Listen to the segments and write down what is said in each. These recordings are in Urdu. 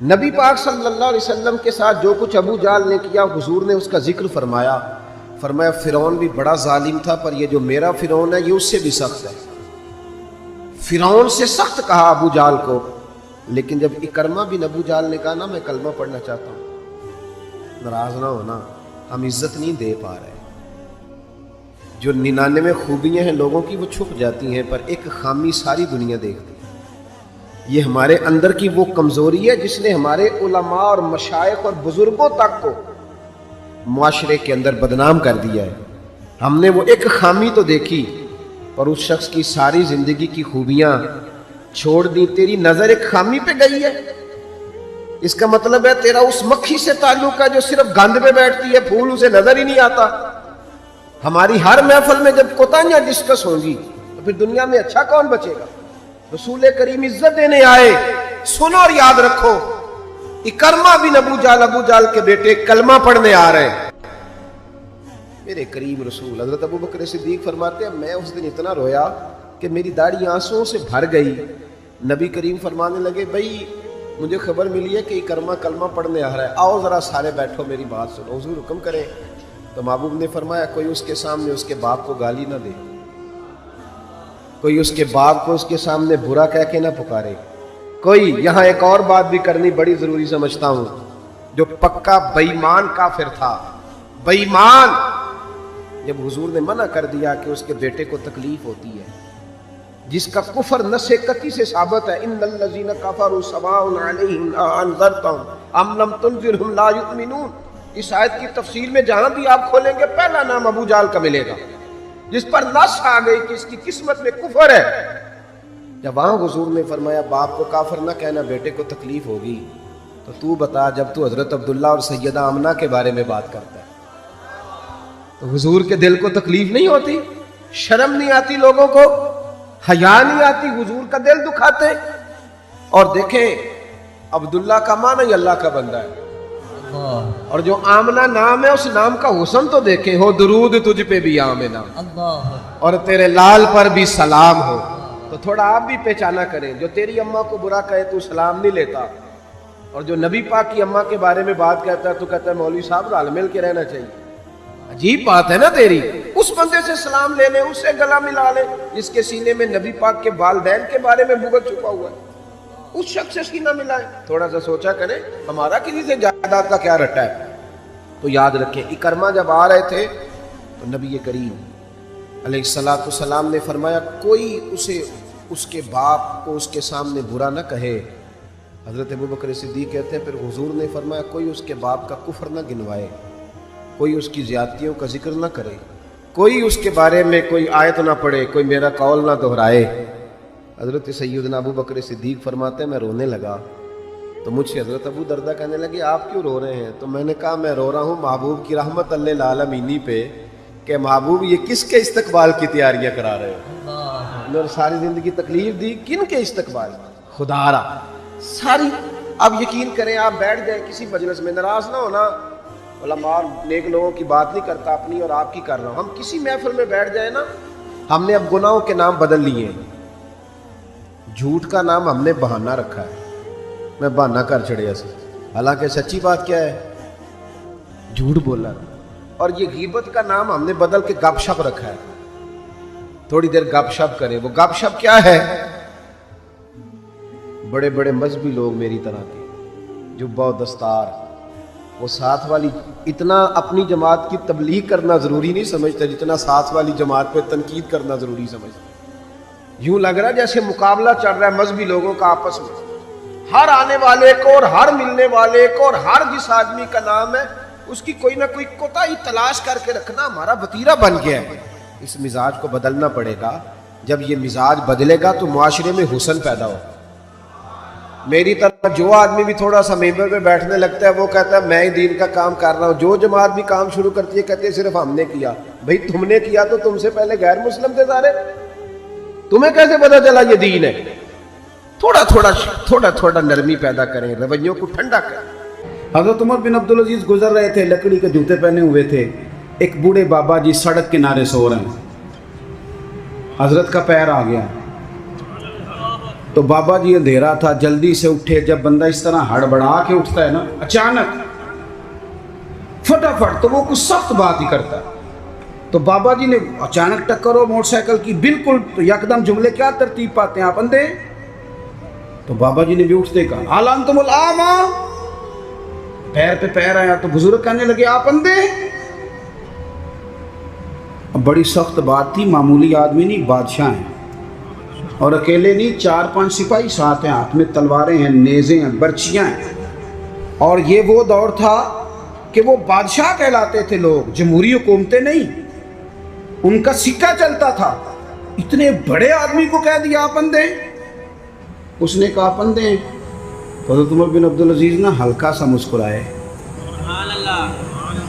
نبی پاک صلی اللہ علیہ وسلم کے ساتھ جو کچھ ابو جہل نے کیا حضور نے اس کا ذکر فرمایا فرعون بھی بڑا ظالم تھا، پر یہ جو میرا فرعون ہے یہ اس سے بھی سخت ہے۔ فرعون سے سخت کہا ابو جہل کو، لیکن جب اکرمہ بن ابو جہل نے کہا نا میں کلمہ پڑھنا چاہتا ہوں، ناراض نہ ہونا، ہم عزت نہیں دے پا رہے۔ جو 99 خوبیاں ہیں لوگوں کی وہ چھپ جاتی ہیں، پر ایک خامی ساری دنیا دیکھتی ہے۔ یہ ہمارے اندر کی وہ کمزوری ہے جس نے ہمارے علماء اور مشائخ اور بزرگوں تک کو معاشرے کے اندر بدنام کر دیا ہے۔ ہم نے وہ ایک خامی تو دیکھی اور اس شخص کی ساری زندگی کی خوبیاں چھوڑ دی۔ تیری نظر ایک خامی پہ گئی ہے، اس کا مطلب ہے تیرا اس مکھی سے تعلق ہے جو صرف گند پہ بیٹھتی ہے، پھول اسے نظر ہی نہیں آتا۔ ہماری ہر محفل میں جب کوتاہیاں ڈسکس ہوں گی تو پھر دنیا میں اچھا کون بچے گا؟ رسول کریم عزت دینے آئے، سنو اور یاد رکھو، اکرمہ بن ابو جہل کے بیٹے کلمہ پڑھنے آ رہے ہیں۔ میرے کریم رسول حضرت ابو بکر صدیق فرماتے ہیں میں اس دن اتنا رویا کہ میری داڑھی آنسوں سے بھر گئی۔ نبی کریم فرمانے لگے بھائی مجھے خبر ملی ہے کہ اکرمہ کلمہ پڑھنے آ رہا ہے، آؤ ذرا سارے بیٹھو میری بات سنو، حضور حکم کریں۔ تو محبوب نے فرمایا کوئی اس کے سامنے اس کے باپ کو گالی نہ دے، کوئی اس کے باپ کو اس کے سامنے برا کہہ کے نہ پکارے، کوئی یہاں ایک اور بات بھی کرنی بڑی ضروری سمجھتا ہوں، جو پکا بے ایمان کافر تھا، بے ایمان، جب حضور نے منع کر دیا کہ اس کے بیٹے کو تکلیف ہوتی ہے، جس کا کفر نص قطعی سے ثابت ہے، ان الذین کفروا سواء علیہم انذرتہم ام لم تنذرہم لا یؤمنون۔ اس آیت کی تفسیر میں جہاں بھی آپ کھولیں گے پہلا نام ابو جہل کا ملے گا، جس پر نص آ گئی کہ اس کی قسمت میں کفر ہے۔ جب وہاں حضور نے فرمایا باپ کو کافر نہ کہنا، بیٹے کو تکلیف ہوگی، تو بتا جب تو حضرت عبداللہ اور سیدہ آمنہ کے بارے میں بات کرتا ہے تو حضور کے دل کو تکلیف نہیں ہوتی؟ شرم نہیں آتی لوگوں کو؟ حیا نہیں آتی؟ حضور کا دل دکھاتے؟ اور دیکھیں عبداللہ کا معنی اللہ کا بندہ ہے، اور جو آمنہ نام ہے اس نام کا حسن تو دیکھیں، ہو درود تجھ پہ بھی آمنہ اور تیرے لال پر بھی سلام ہو۔ تو تھوڑا آپ بھی پہچانا کریں، جو تیری اماں کو برا کہے تو سلام نہیں لیتا، اور جو نبی پاک کی اماں کے بارے میں بات کہتا ہے تو کہتا ہے مولوی صاحب رل مل کے رہنا چاہیے۔ عجیب بات ہے نا تیری، اس بندے سے سلام لے لے، اس سے گلا ملا لے جس کے سینے میں نبی پاک کے والدین کے بارے میں بغض چھپا ہوا ہے، اس شخص سے سینہ ملائے۔ تھوڑا سا سوچا کریں ہمارا کسی سے جائیداد کا کیا رٹا ہے۔ تو یاد رکھیں اکرمہ جب آ رہے تھے تو نبی کریم علیہ السلام نے فرمایا کوئی اسے اس کے باپ کو اس کے سامنے برا نہ کہے۔ حضرت ابو بکر صدیق کہتے ہیں پھر حضور نے فرمایا کوئی اس کے باپ کا کفر نہ گنوائے، کوئی اس کی زیادتیوں کا ذکر نہ کرے، کوئی اس کے بارے میں کوئی آیت نہ پڑھے، کوئی میرا قول نہ دہرائے۔ حضرت سیدنا ابو بکر صدیق فرماتے ہیں میں رونے لگا تو مجھ سے حضرت ابو دردہ کہنے لگے آپ کیوں رو رہے ہیں؟ تو میں نے کہا میں رو رہا ہوں محبوب کی رحمت للعالمین پہ کہ محبوب یہ کس کے استقبال کی تیاریاں کرا رہے ہیں، اور ساری زندگی تکلیف دی کن کے استقبال؟ خدا را ساری۔ اب یقین کریں آپ بیٹھ جائیں کسی مجلس میں، ناراض نہ ہونا، علماء نیک لوگوں کی بات نہیں کرتا، اپنی اور آپ کی کر رہا ہوں، ہم کسی محفل میں بیٹھ جائیں نا، ہم نے اب گناہوں کے نام بدل لیے ہیں۔ جھوٹ کا نام ہم نے بہانہ رکھا ہے، میں بہانہ کر چڑھیا سے، حالانکہ سچی بات کیا ہے؟ جھوٹ بولا۔ اور یہ غیبت کا نام ہم نے بدل کے گپ شپ رکھا ہے، تھوڑی دیر گپ شپ کریں۔ وہ گپ شپ کیا ہے؟ بڑے بڑے مذہبی لوگ میری طرح کے جبہ و دستار، وہ ساتھ والی اتنا اپنی جماعت کی تبلیغ کرنا ضروری نہیں سمجھتے جتنا ساتھ والی جماعت پہ تنقید کرنا ضروری سمجھتے۔ یوں لگ رہا ہے جیسے مقابلہ چل رہا ہے مذہبی لوگوں کا آپس میں، ہر آنے والے کو اور ہر ملنے والے کو اور ہر جس آدمی کا نام ہے اس کی کوئی نہ کوئی کوتاہی تلاش کر کے رکھنا ہمارا وتیرہ بن گیا ہے۔ اس مزاج کو بدلنا پڑے گا، جب یہ مزاج بدلے گا تو معاشرے میں حسن پیدا ہو۔ میری طرح جو آدمی بھی تھوڑا سا ممبر پہ بیٹھنے لگتا ہے وہ کہتا ہے میں ہی دین کا کام کر رہا ہوں، جو جماعت بھی کام شروع کرتی ہے کہتی ہے صرف ہم نے کیا۔ بھئی تم نے کیا تو تم سے پہلے غیر مسلم تھے سارے، تمہیں کیسے پتا چلا یہ دین ہے؟ تھوڑا تھوڑا نرمی پیدا کریں، رویوں کو ٹھنڈا کریں۔ حضرت عمر بن عبدالعزیز گزر رہے تھے، لکڑی کے جوتے پہنے ہوئے تھے، ایک بوڑھے بابا جی سڑک کنارے سو رہے ہیں، حضرت کا پیر آ گیا، تو بابا جی اندھیرا تھا، جلدی سے اٹھے. جب بندہ اس طرح ہڑبڑا کے اٹھتا ہے نا اچانک فٹافٹ، تو وہ کچھ سخت بات ہی کرتا ہے. تو بابا جی نے اچانک ٹکر ہو موٹر سائیکل کی بالکل، تو یکدم جملے کیا ترتیب پاتے ہیں آپ اندھے. تو بابا جی نے بھی اٹھتے کہا آلان تم العاما، پیر پہ پیر آیا. تو بزرگ کہنے لگے آپ اندھے. اب بڑی سخت بات تھی، معمولی آدمی نہیں، بادشاہ ہیں، اور اکیلے نہیں، 4-5 سپاہی ساتھ ہیں، ہاتھ میں تلواریں ہیں، نیزیں ہیں، برچیاں ہیں. اور یہ وہ دور تھا کہ وہ بادشاہ کہلاتے تھے لوگ، جمہوری حکومتیں نہیں، ان کا سکہ چلتا تھا. اتنے بڑے آدمی کو کہہ دیا آپ اندھے. اس نے کہا آپ اندھے ہیں. حضرت عمر بن عبدالعزیز نا ہلکا سا مسکرائے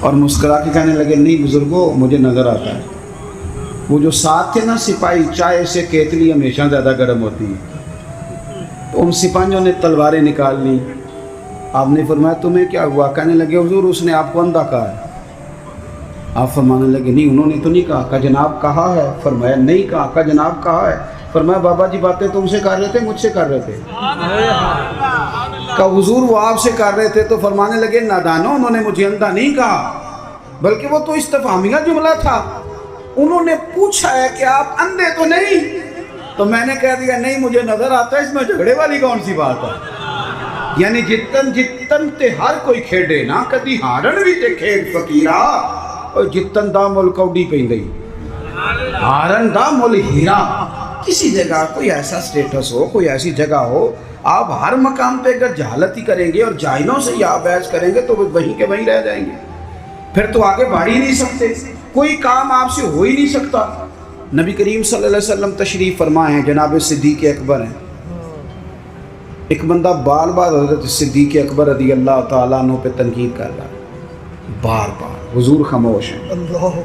اور مسکرا کے کہنے لگے نہیں بزرگوں، مجھے نظر آتا ہے. وہ جو ساتھ تھے نا سپاہی، چائے سے کیتلی ہمیشہ زیادہ گرم ہوتی ہے، تو ان سپاہیوں نے تلواریں نکال لی. آپ نے فرمایا تمہیں کیا ہوا؟ کہنے لگے حضور اس نے آپ کو اندھا کہا ہے. آپ فرمانے لگے نہیں انہوں نے تو نہیں کہا. کہا جناب کہا ہے. فرمایا نہیں کہا. کہا جناب کہا ہے. فرمایا بابا جی باتیں تم سے کر رہے تھے مجھ سے کر رہے تھے؟ کہا حضور وہ آپ سے کر رہے تھے. تو فرمانے لگے نادانو، انہوں نے مجھے اندھا نہیں کہا، بلکہ وہ تو استفہامیہ جملہ تھا. انہوں نے پوچھا ہے کہ آپ اندھے تو نہیں، تو میں نے کہہ دیا نہیں مجھے نظر آتا ہے. اس میں جھگڑے والی کون سی بات ہے؟ یعنی جتن تے ہر کوئی کھیڈے نا، کدی ہارن بھی تے کھیڈ فقیرا، اور جتن دا مل کوڈی پہ گئی، ہارن دا مل ہیرا. کسی جگہ کوئی ایسا سٹیٹس ہو، کوئی ایسی جگہ ہو، آپ ہر مقام پہ اگر جہالت ہی کریں گے اور جاہلوں سے ہی آپ بحث کریں گے تو وہ وہیں کے وہیں رہ جائیں گے، پھر تو آگے بڑھ ہی نہیں سکتے، کوئی کام آپ سے ہو ہی نہیں سکتا. نبی کریم صلی اللہ علیہ وسلم تشریف فرما ہیں، جناب صدیق اکبر ہیں. ایک بندہ بار بار حضرت صدیق اکبر رضی اللہ تعالیٰ عنہ پہ تنقید کر رہا ہے، بار بار. حضور خاموش ہیں.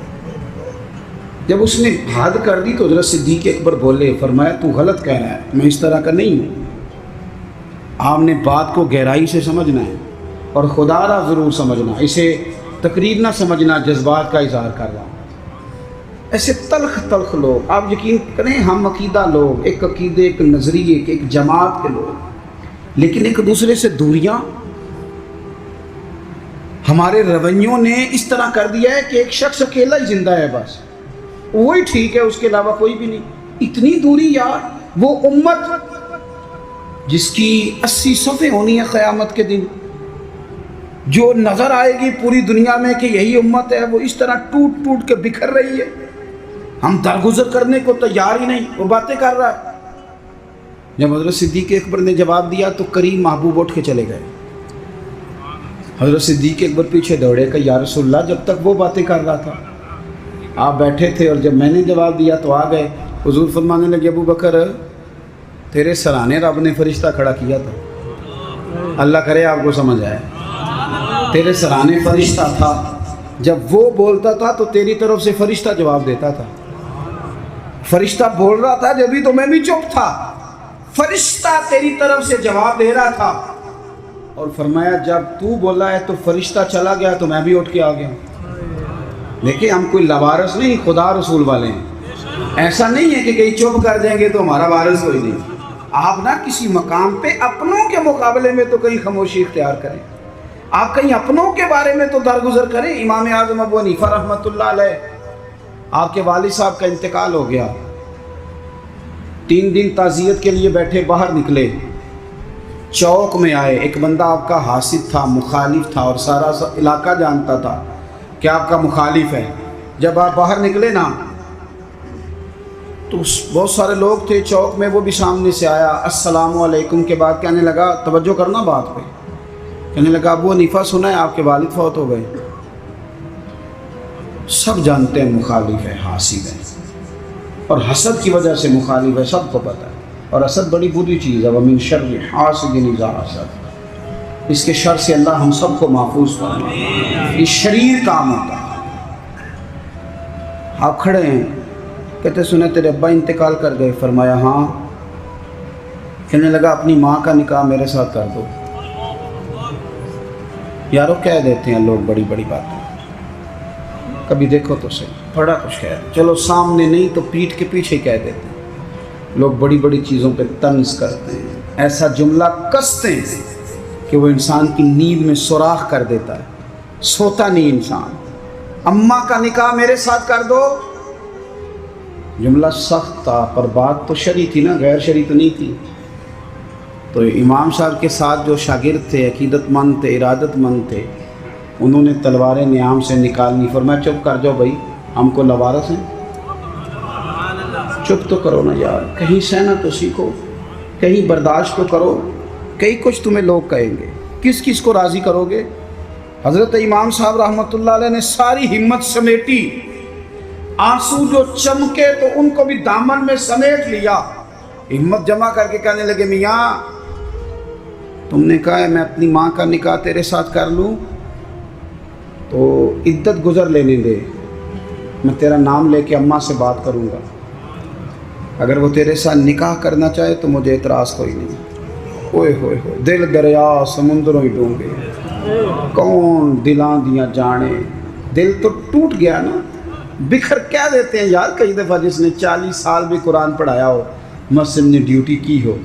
جب اس نے حد کر دی تو حضرت صدیق اکبر بولے، فرمایا تو غلط کہہ رہا ہے، میں اس طرح کا نہیں ہوں. آپ نے بات کو گہرائی سے سمجھنا ہے اور خدا را ضرور سمجھنا، اسے تقریر نہ سمجھنا جذبات کا اظہار کر رہا ہوں. ایسے تلخ تلخ لوگ، آپ یقین کریں ہم عقیدہ لوگ، ایک عقیدے، ایک نظریے کے، ایک جماعت کے لوگ، لیکن ایک دوسرے سے دوریاں. ہمارے رویوں نے اس طرح کر دیا ہے کہ ایک شخص اکیلا ہی زندہ ہے، بس وہی ٹھیک ہے، اس کے علاوہ کوئی بھی نہیں. اتنی دوری یار. وہ امت جس کی 80 صفحے ہونی ہے قیامت کے دن، جو نظر آئے گی پوری دنیا میں کہ یہی امت ہے، وہ اس طرح ٹوٹ ٹوٹ کے بکھر رہی ہے. ہم درگزر کرنے کو تیار ہی نہیں، وہ باتیں کر رہا ہے. جب حضرت صدیق اکبر نے جواب دیا تو کریم محبوب اٹھ کے چلے گئے. حضرت صدیق اکبر پیچھے دوڑے کہ یا رسول اللہ، جب تک وہ باتیں کر رہا تھا آپ بیٹھے تھے، اور جب میں نے جواب دیا تو آ گئے. حضور فرمانے لگے ابو بکر تیرے سرانے رب نے فرشتہ کھڑا کیا تھا. اللہ کرے آپ کو سمجھ آئے. تیرے سرانے فرشتہ تھا، جب وہ بولتا تھا تو تیری طرف سے فرشتہ جواب دیتا تھا. فرشتہ بول رہا تھا جبھی تو میں بھی چپ تھا، فرشتہ تیری طرف سے جواب دے رہا تھا. اور فرمایا جب تو بولا ہے تو فرشتہ چلا گیا تو میں بھی اٹھ کے آ گیا. دیکھیں ہم کوئی لوارث نہیں، خدا رسول والے ہیں. ایسا نہیں ہے کہ کہیں چپ کر جائیں گے تو ہمارا وارث کوئی نہیں. آپ نہ کسی مقام پہ اپنوں کے مقابلے میں تو کہیں خاموشی اختیار کریں، آپ کہیں اپنوں کے بارے میں تو درگزر کریں. امام اعظم ابو حنیفہ رحمۃ اللہ علیہ، آپ کے والد صاحب کا انتقال ہو گیا. 3 دن تعزیت کے لیے بیٹھے، باہر نکلے، چوک میں آئے. ایک بندہ آپ کا حاسد تھا، مخالف تھا، اور سارا علاقہ جانتا تھا کہ آپ کا مخالف ہے. جب آپ باہر نکلے نا تو بہت سارے لوگ تھے چوک میں، وہ بھی سامنے سے آیا. السلام علیکم کے بعد کہنے لگا، توجہ کرنا بات پہ، کہنے لگا ابو حنیفہ سنا ہے آپ کے والد فوت ہو گئے. سب جانتے ہیں مخالف ہے، حاسد ہے، اور حسد کی وجہ سے مخالف ہے، سب کو پتہ ہے. اور حسد بڑی بری چیز ہے. ومن شر حاسد اذا حسد، اس کے شر سے اللہ ہم سب کو محفوظ فرمائے. یہ شریر کام ہوتا ہے. آپ کھڑے ہیں، کہتے سنے تیرے ابا انتقال کر گئے. فرمایا ہاں. کہنے لگا اپنی ماں کا نکاح میرے ساتھ کر دو. یارو کہہ دیتے ہیں لوگ بڑی بڑی باتیں، کبھی دیکھو تو صحیح، بڑا کچھ کہہ دیں، چلو سامنے نہیں تو پیٹھ کے پیچھے کہہ دیتے ہیں. لوگ بڑی بڑی چیزوں پہ طنز کرتے ہیں، ایسا جملہ کستے ہیں کہ وہ انسان کی نیند میں سوراخ کر دیتا ہے، سوتا نہیں انسان۔ اماں کا نکاح میرے ساتھ کر دو، جملہ سخت تھا پر بات تو شرعی تھی نا، غیر شرعی تو نہیں تھی۔ تو امام صاحب کے ساتھ جو شاگرد تھے، عقیدت مند تھے، ارادت مند تھے، انہوں نے تلواریں نیام سے نکالنی، فرمایا چپ کر جاؤ بھائی، ہم کو لوارث ہیں، چپ تو کرو نا یار، کہیں سہنا تو سیکھو، کہیں برداشت تو کرو، کئی کچھ تمہیں لوگ کہیں گے، کس کس کو راضی کرو گے؟ حضرت امام صاحب رحمۃ اللہ علیہ نے ساری ہمت سمیٹی، آنسو جو چمکے تو ان کو بھی دامن میں سمیٹ لیا، ہمت جمع کر کے کہنے لگے میاں تم نے کہا ہے میں اپنی ماں کا نکاح تیرے ساتھ کر لوں تو عدت گزر لینے دے، میں تیرا نام لے کے اماں سے بات کروں گا، اگر وہ تیرے ساتھ نکاح کرنا چاہے تو مجھے اعتراض کوئی نہیں۔ اوئے ہوئے ہوئے، دل دریا سمندروں ہی ڈونگے، کون دلاں دیاں جانے، دل تو ٹوٹ گیا نا، بکھر کیا دیتے ہیں یار۔ کئی دفعہ جس نے 40 سال بھی قرآن پڑھایا ہو، مسجد نے ڈیوٹی کی ہو،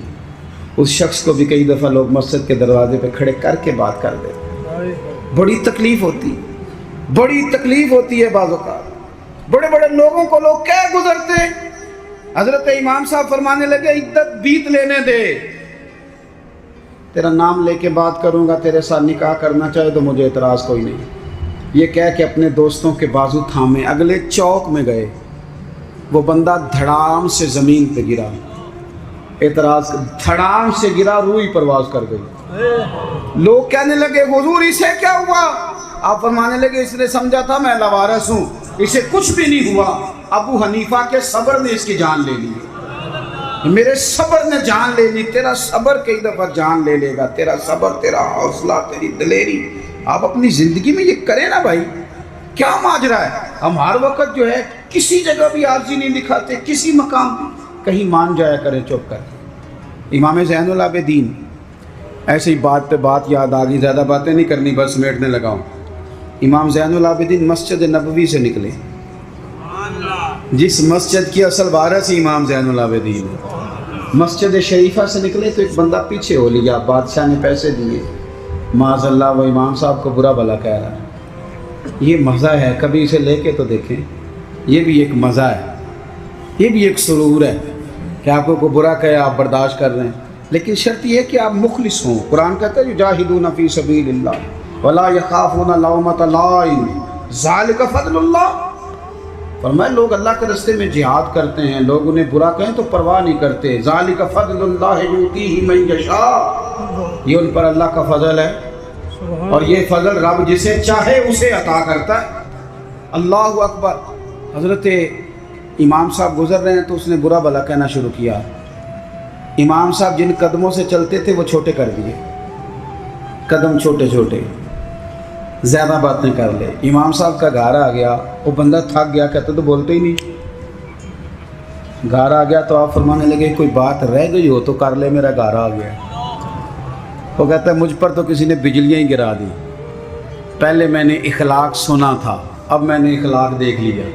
اس شخص کو بھی کئی دفعہ لوگ مسجد کے دروازے پہ کھڑے کر کے بات کر دیتے، بڑی تکلیف ہوتی، بڑی تکلیف ہوتی ہے بعض اوقات، بڑے بڑے لوگوں کو لوگ کہہ گزرتے۔ حضرت امام صاحب فرمانے لگے عدت بیت لینے دے، تیرا نام لے کے بات کروں گا، تیرے ساتھ نکاح کرنا چاہے تو مجھے اعتراض کوئی نہیں۔ یہ کہہ کے اپنے دوستوں کے بازو تھامے اگلے چوک میں گئے، وہ بندہ دھڑام سے زمین پہ گرا، اعتراض دھڑام سے گرا، روئی پرواز کر گئی۔ لوگ کہنے لگے حضور اسے کیا ہوا؟ آپ فرمانے لگے اس نے سمجھا تھا میں لوارث ہوں، اسے کچھ بھی نہیں ہوا، ابو حنیفہ کے صبر نے اس کی جان لے لی، میرے صبر نے جان لے لی، تیرا صبر کئی دفعہ جان لے لے گا، تیرا صبر، تیرا حوصلہ، تیری دلیری۔ آپ اپنی زندگی میں یہ کریں نا بھائی، کیا ماجرا ہے؟ ہم ہر وقت جو ہے کسی جگہ بھی عاجزی نہیں دکھاتے، کسی مقام کہیں مان جایا کریں چپ کر۔ امام زین العابدین، ایسے ہی بات پہ بات یاد آ گئی، زیادہ باتیں نہیں کرنی، بس سمیٹنے لگا ہوں۔ امام زین العابدین مسجد نبوی سے نکلے، جس مسجد کی اصل وارث امام زین العابدین، مسجد شریفہ سے نکلے تو ایک بندہ پیچھے ہو لیا، بادشاہ نے پیسے دیے، معاذ اللہ وہ امام صاحب کو برا بھلا کہہ رہا ہے۔ یہ مزہ ہے، کبھی اسے لے کے تو دیکھیں، یہ بھی ایک مزہ ہے، یہ بھی ایک سرور ہے کہ آپ کو برا کہے آپ برداشت کر رہے ہیں، لیکن شرط یہ ہے کہ آپ مخلص ہوں۔ قرآن کہتا ہے یجاہدون فی سبیل اللہ ولا یخافون لومۃ لائم ذالک فضل اللہ۔ فرمایا لوگ اللہ کے راستے میں جہاد کرتے ہیں، لوگ انہیں برا کہیں تو پرواہ نہیں کرتے، ذالک فضل اللہ یؤتیہ من یشاء، یہ ان پر اللہ کا فضل ہے، اور یہ فضل رب جسے چاہے اسے عطا کرتا ہے۔ اللہ اکبر۔ حضرت امام صاحب گزر رہے ہیں تو اس نے برا بھلا کہنا شروع کیا، امام صاحب جن قدموں سے چلتے تھے وہ چھوٹے کر دیے، قدم چھوٹے چھوٹے، زیادہ باتیں کر لے۔ امام صاحب کا گھر آ گیا، وہ بندہ تھک گیا، کہتے تو بولتے ہی نہیں، گھر آ گیا تو آپ فرمانے لگے کوئی بات رہ گئی ہو تو کر لے، میرا گھر آ گیا۔ وہ کہتا ہے مجھ پر تو کسی نے بجلیاں ہی گرا دی، پہلے میں نے اخلاق سنا تھا، اب میں نے اخلاق دیکھ لیا،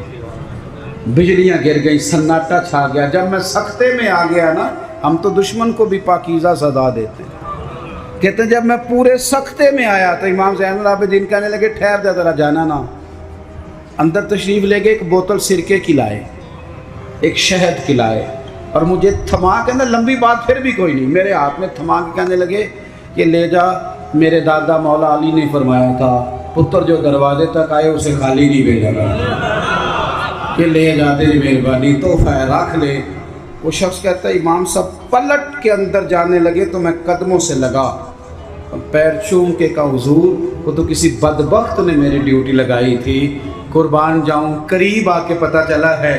بجلیاں گر گئیں، سناٹا چھا گیا۔ جب میں سختے میں آ گیا نا، ہم تو دشمن کو بھی پاکیزہ سزا دیتے ہیں، کہتے ہیں جب میں پورے سختے میں آیا تو امام زین العابدین کہنے لگے ٹھہر جا ذرا، جانا نا۔ اندر تشریف لے گئے، ایک بوتل سرکے کی لائے، ایک شہد کی لائے، اور مجھے تھما کے نا، لمبی بات پھر بھی کوئی نہیں، میرے ہاتھ میں تھما کے کہنے لگے کہ لے جا، میرے دادا مولا علی نے فرمایا تھا پتر جو دروازے تک آئے اسے خالی نہیں بھیجا گا، کہ لے جا تیری مہربانی، تحفہ ہے رکھ لے۔ وہ شخص کہتا ہے امام صاحب پلٹ کے اندر جانے لگے تو میں قدموں سے لگا، پیر چوم کے کہا حضور وہ تو کسی بدبخت نے میری ڈیوٹی لگائی تھی، قربان جاؤں، قریب آ کے پتہ چلا ہے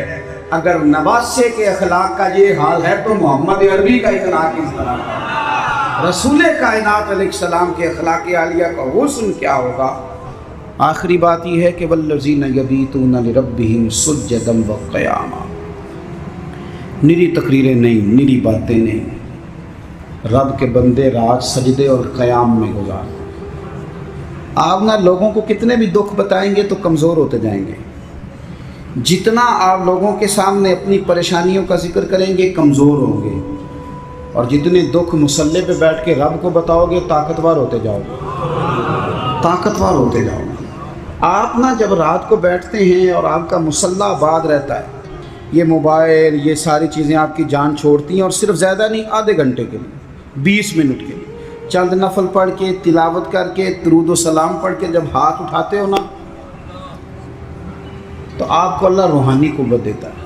اگر نواسے کے اخلاق کا یہ حال ہے تو محمد عربی کا اخلاق کس طرح ہے، رسول کائنات علیہ السلام کے اخلاق عالیہ کا حسن کیا ہوگا۔ آخری بات یہ ہے کہ والذین یبیتون لربہم سجدا وقیاما، نری تقریریں نہیں، نری باتیں نہیں، رب کے بندے رات سجدے اور قیام میں گزار۔ آپ نہ لوگوں کو کتنے بھی دکھ بتائیں گے تو کمزور ہوتے جائیں گے، جتنا آپ لوگوں کے سامنے اپنی پریشانیوں کا ذکر کریں گے کمزور ہوں گے، اور جتنے دکھ مصلے پہ بیٹھ کے رب کو بتاؤ گے طاقتور ہوتے جاؤ گے، طاقتور ہوتے جاؤ گے۔ آپ نا جب رات کو بیٹھتے ہیں اور آپ کا مصلی آباد رہتا ہے، یہ موبائل یہ ساری چیزیں آپ کی جان چھوڑتی ہیں، اور صرف زیادہ نہیں، آدھے گھنٹے کے لیے 20 منٹ کے لیے چند نفل پڑھ کے تلاوت کر کے درود و سلام پڑھ کے جب ہاتھ اٹھاتے ہو نا، تو آپ کو اللہ روحانی قوت دیتا ہے۔